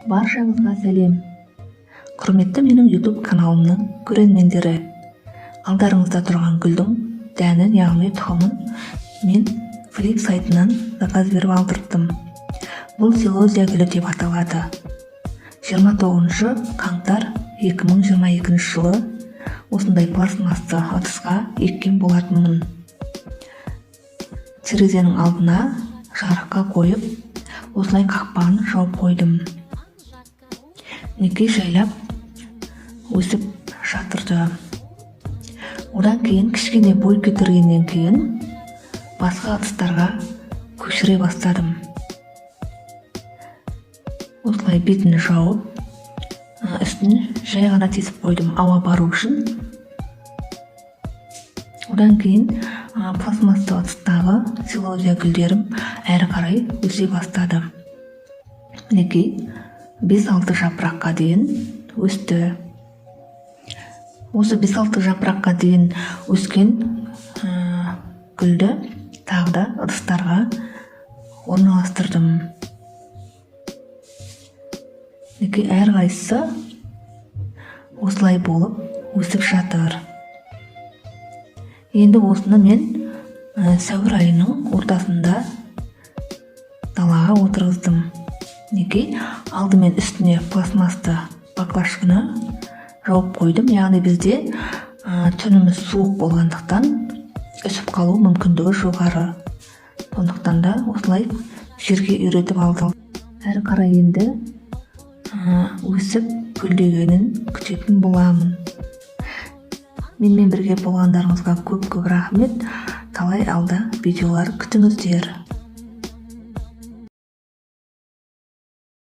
Баршаңызға сәлем. Құрметті менің YouTube каналымның көрермендері. Алдарыңызда тұрған гүлдің дәнін, яғни тұқымын мен Флик сайтынан заказ беріп алдырттым. Бұл силозия гүлі деп аталады. 29 қаңтар 2022 жылы осындай пластмасты ыдысқа еккен болатынмын. Терезенің алдына жарыққа қойып, осылай қақпағын жауып қойдым. Неке жайлап өсіп жатырды. Одан кейін кішкене бой көтергеннен кейін басқа ыдыстарға көшіре бастадым. Осылай бетін жауып, үстін жай ғана тесіп қойдым ауа бару үшін. Одан кейін пластмасты ыдыстағы силозия гүлдерім әрі қарай өсе бастады. Мінекей 5-6 жапыраққа дейін өсті. Осы 5-6 жапыраққа дейін өскен гүлді тағы да ыдыстарға орналастырдым. Мінекей әрқайсысы осылай болып өсіп жатыр. Енді осыны мен сәуір айының ортасында далаға отырғыздым. Неге алдымен үстіне пластмасты баклажканы жауып қойдым. Яғни бізде түніміз суық болғандықтан үсіп қалу мүмкіндігі жоғары. Сондықтан да осылай жерге үйретіп алдым. Әрі қарай енді өсіп гүлдегенін күтетін боламын. Менімен бірге болғандарыңызға көп рахмет. Талай алда видеолар күтіңіздер.